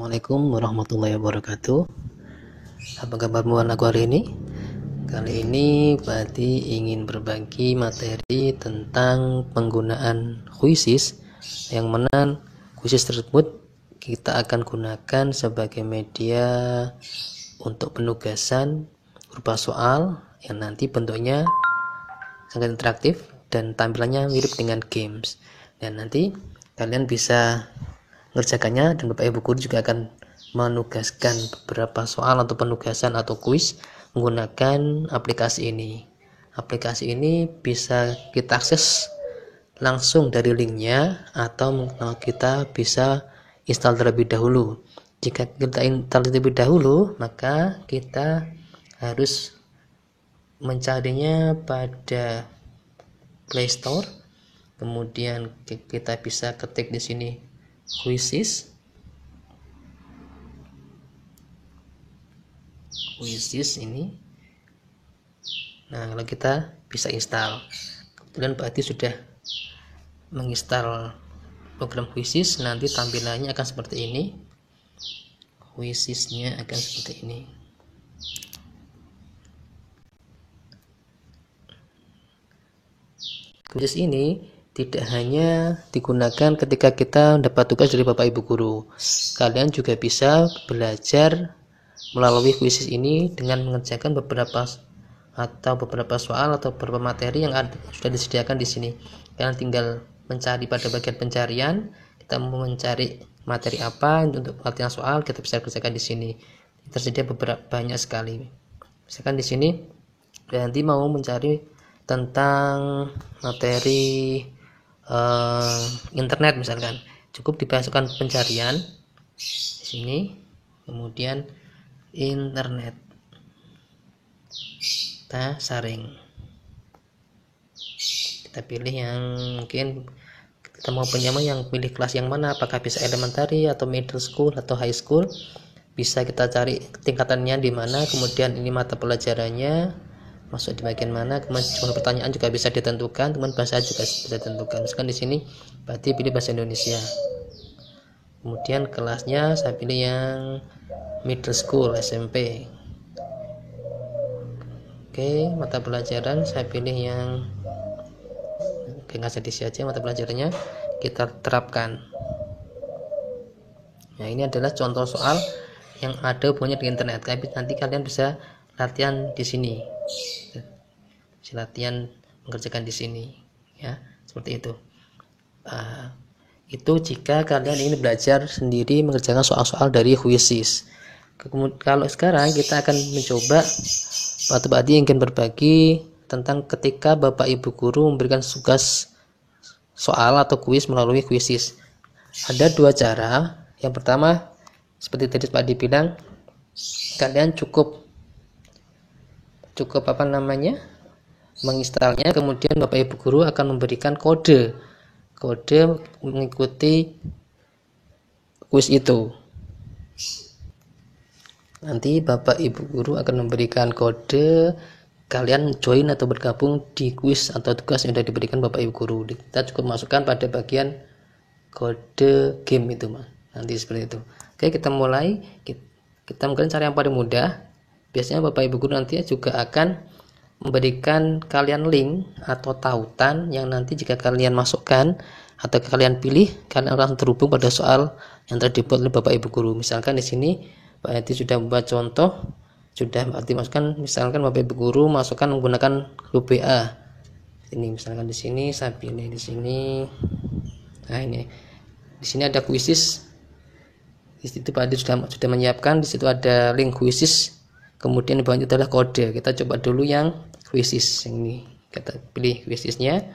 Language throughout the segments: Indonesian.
Assalamualaikum warahmatullahi wabarakatuh. Apa kabarmu anakku hari ini? Kali ini berarti ingin berbagi materi tentang penggunaan quizzes, yang mana quizzes tersebut kita akan gunakan sebagai media untuk penugasan berupa soal yang nanti bentuknya sangat interaktif dan tampilannya mirip dengan games. Dan nanti kalian bisa mengerjakannya, dan Bapak Ibu guru juga akan menugaskan beberapa soal atau penugasan atau kuis menggunakan aplikasi ini. Aplikasi ini bisa kita akses langsung dari linknya, atau kita bisa install terlebih dahulu. Jika kita install terlebih dahulu, maka kita harus mencarinya pada Play Store. Kemudian kita bisa ketik di sini quizzes ini. Nah, kalau kita bisa install, kemudian berarti sudah menginstal program quizzes. Nanti tampilannya akan seperti ini. Quizzesnya akan seperti ini. Quizzes ini tidak hanya digunakan ketika kita mendapat tugas dari Bapak Ibu guru. Kalian juga bisa belajar melalui quizzes ini dengan mengerjakan beberapa soal atau beberapa materi yang sudah disediakan di sini. Kalian tinggal mencari pada bagian pencarian, kita mau mencari materi apa untuk latihan soal, kita bisa kerjakan di sini. Tersedia banyak sekali. Misalkan di sini nanti mau mencari tentang materi internet, misalkan cukup dimasukkan pencarian di sini, kemudian internet, kita saring, kita pilih yang mungkin kita mau penyama, yang pilih kelas yang mana, apakah bisa elementary atau middle school atau high school, bisa kita cari tingkatannya di mana, kemudian ini mata pelajarannya masuk di bagian mana, kemudian jumlah pertanyaan juga bisa ditentukan, kemudian bahasa juga bisa ditentukan. Misalkan di sini berarti pilih bahasa Indonesia, kemudian kelasnya saya pilih yang middle school SMP. Oke, mata pelajaran saya pilih yang nggak usah diisi aja, mata pelajarannya kita terapkan. Nah, ini adalah contoh soal yang ada hubungannya dengan internet. Nanti kalian bisa latihan di sini, latihan mengerjakan di sini, ya, seperti itu. Itu jika kalian ingin belajar sendiri mengerjakan soal-soal dari quizzes. Kalau sekarang kita akan mencoba, Pak Badi ingin berbagi tentang ketika Bapak Ibu guru memberikan tugas soal atau kuis melalui quizzes. Ada dua cara. Yang pertama, seperti tadi Pak Adi bilang, kalian cukup menginstalnya, kemudian Bapak Ibu guru akan memberikan kode mengikuti kuis itu. Nanti Bapak Ibu guru akan memberikan kode, kalian join atau bergabung di kuis atau tugas yang sudah diberikan Bapak Ibu guru. Kita cukup masukkan pada bagian kode game itu, nanti seperti itu. Oke, kita mulai. Kita mungkin cara yang paling mudah. Biasanya Bapak Ibu guru nanti juga akan memberikan kalian link atau tautan yang nanti jika kalian masukkan atau kalian pilih, kalian langsung terhubung pada soal yang telah dibuat oleh Bapak Ibu guru. Misalkan di sini Pak Edi sudah membuat contoh, sudah berarti masukkan, misalkan Bapak Ibu guru masukkan menggunakan grup BA. Ini misalkan di sini saya pilih di sini. Nah, ini di sini ada quizzes. Di situ Pak Edi sudah menyiapkan, di situ ada link quizzes. Kemudian bawahnya adalah kode. Kita coba dulu yang quizzes ini. Kita pilih quizzesnya,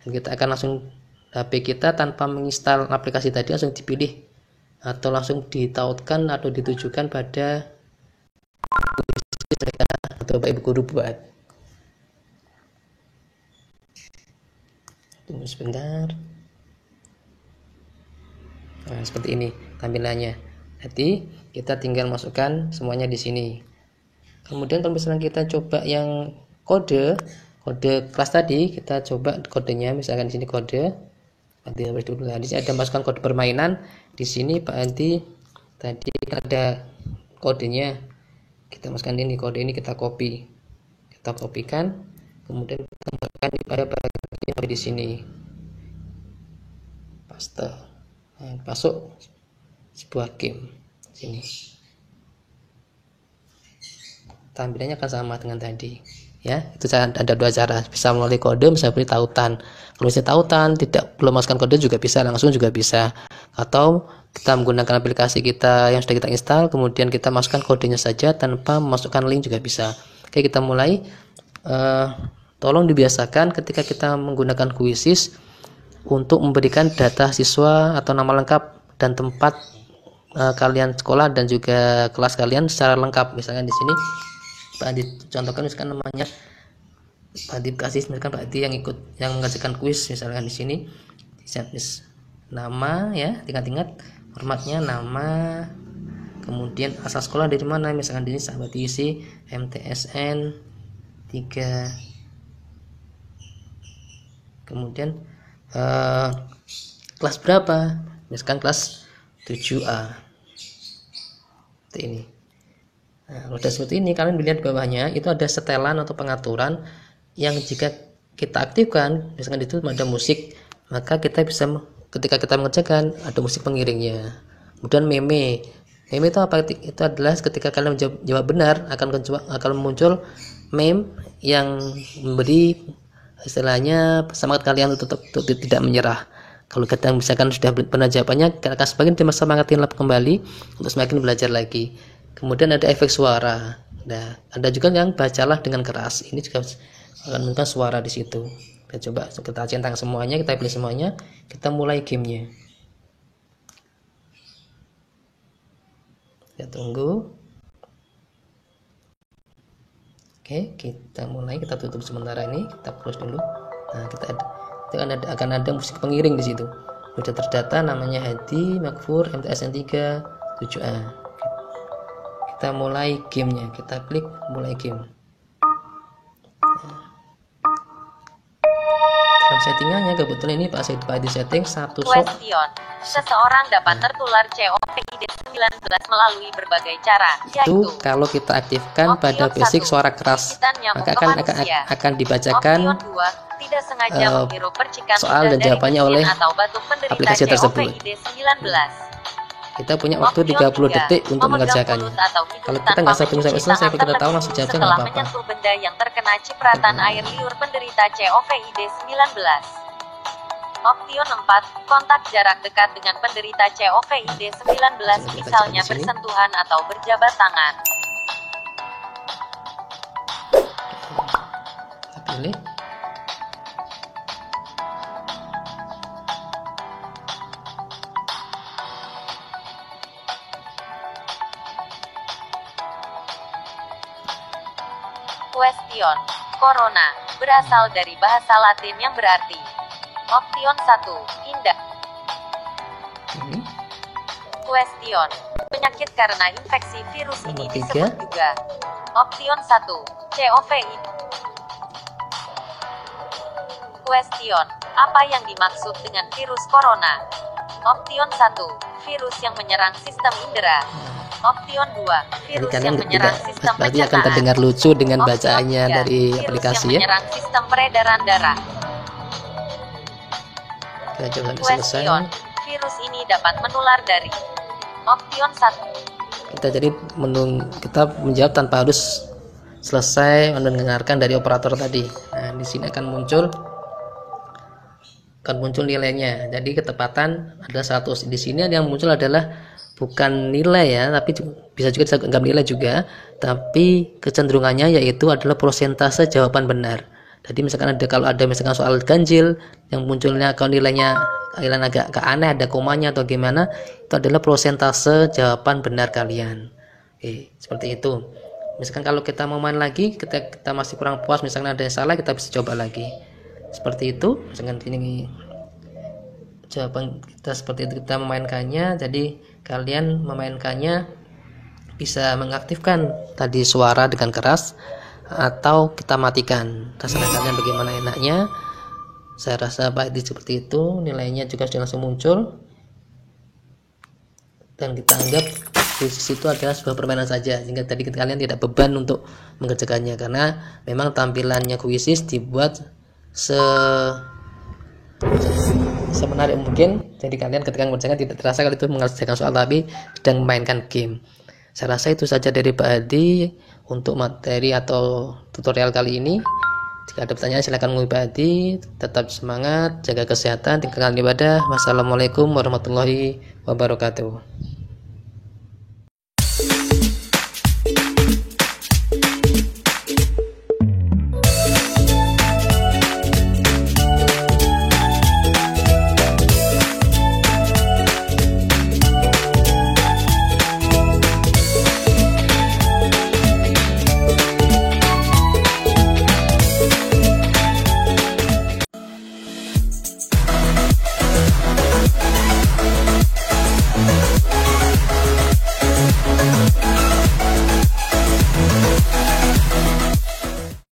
dan kita akan langsung HP kita tanpa menginstal aplikasi tadi langsung dipilih atau langsung ditautkan atau ditujukan pada mereka atau Bapak Ibu guru buat. Tunggu sebentar. Nah, seperti ini tampilannya. Jadi kita tinggal masukkan semuanya di sini. Kemudian kalau misalnya kita coba yang kode kelas tadi, kita coba kodenya, misalkan di sini kode. Nanti dulu. Di sini ada masukkan kode permainan. Di sini Pak Anti tadi ada kodenya, kita masukkan ini, kode ini kita kopikan, kemudian kita masukkan pada bagian di sini, paste, masuk sebuah game sini. Tampilannya akan sama dengan tadi ya. Itu ada dua cara, bisa melalui kode, bisa melalui tautan. Kalau misalnya tautan belum masukkan kode juga bisa, langsung juga bisa, atau kita menggunakan aplikasi kita yang sudah kita install, kemudian kita masukkan kodenya saja tanpa memasukkan link juga bisa. Oke, kita mulai. Tolong dibiasakan ketika kita menggunakan Quizizz untuk memberikan data siswa atau nama lengkap dan tempat kalian sekolah dan juga kelas kalian secara lengkap. Misalkan di sini Pak Adi contohkan, misalkan namanya Pak Adi kasih, misalkan Pak Adi yang mengerjakan kuis, misalkan di sini nama ya, ingat formatnya nama, kemudian asal sekolah dari mana, misalkan di sini sahabat isi MTSN 3, kemudian kelas berapa, misalkan kelas 7A, seperti ini. Nah, kalau sudah seperti ini, kalian lihat di bawahnya itu ada setelan atau pengaturan yang jika kita aktifkan, misalkan itu ada musik, maka kita bisa, ketika kita mengerjakan ada musik pengiringnya. Kemudian meme itu apa? Itu adalah ketika kalian menjawab benar akan muncul meme yang memberi istilahnya semangat kalian untuk tidak menyerah. Kalau kita misalkan sudah benar jawabannya, akan semakin disemangatin kembali untuk semakin belajar lagi. Kemudian ada efek suara. Nah, ada juga yang bacalah dengan keras. Ini juga akan muncul suara di situ. Kita coba, kita centang semuanya, kita pilih semuanya, kita mulai gamenya. Kita tunggu. Oke, kita mulai. Kita tutup sementara ini, kita close dulu. Nah, akan ada musik pengiring di situ. Sudah terdata namanya Hadi Makfur MTSN 3 7A. Kita mulai gamenya, kita klik mulai game. Dalam settingannya kebetulan ini Pak Adi setting satu sok. Seseorang dapat tertular COVID-19 melalui berbagai cara. Itu kalau kita aktifkan pada basic suara keras, maka akan dibacakan tidak sengaja menghirup percikan soal dan jawabannya oleh aplikasi tersebut. Kita punya waktu 30 detik untuk mengerjakannya. Kalau kita nggak sampai selesai, kita tahu langsung jawabnya nggak apa-apa. Menyentuh benda yang terkena cipratan air liur penderita COVID-19. Option 4, kontak jarak dekat dengan penderita COVID-19, misalnya bersentuhan atau berjabat tangan. Kita pilih. Question. Corona berasal dari bahasa Latin yang berarti. Option 1, indah. Question. Penyakit karena infeksi virus ini disebut juga. Option 1, COVID. Question. Apa yang dimaksud dengan virus corona? Option 1, virus yang menyerang sistem indera. Option 2, virus yang menyerang sistem pencernaan. Berarti akan terdengar lucu dengan bacaannya dari aplikasi ya. Virus yang menyerang sistem peredaran darah. Kita coba sampai selesai. Virus ini dapat menular dari. Option 1. Kita menjawab tanpa harus selesai mendengarkan dari operator tadi. Nah, di sini akan muncul nilainya. Jadi ketepatan adalah 100. Di sini yang muncul adalah bukan nilai ya, tapi bisa juga dianggap nilai juga, tapi kecenderungannya yaitu adalah persentase jawaban benar. Jadi misalkan kalau ada misalkan soal ganjil yang munculnya kalau nilainya kalian agak aneh, ada komanya atau gimana, itu adalah persentase jawaban benar kalian. Oke, seperti itu. Misalkan kalau kita mau main lagi, kita masih kurang puas, misalkan ada yang salah, kita bisa coba lagi. Seperti itu. Misalkan ini jawaban kita seperti itu, kita memainkannya. Jadi kalian memainkannya bisa mengaktifkan tadi suara dengan keras atau kita matikan, terserah kalian bagaimana enaknya. Saya rasa baik seperti itu, nilainya juga sudah langsung muncul. dan kita anggap kuis itu adalah sebuah permainan saja, sehingga tadi kalian tidak beban untuk mengerjakannya, karena memang tampilannya kuisis dibuat semenarik mungkin, jadi kalian ketika mengerjakan tidak terasa kalau itu mengerjakan soal tapi sedang memainkan game. Saya rasa itu saja dari Pak Hadi untuk materi atau tutorial kali ini. Jika ada pertanyaan silahkan menghubungi Pak Hadi. Tetap semangat, jaga kesehatan, tinggalkan ibadah. Wassalamualaikum warahmatullahi wabarakatuh.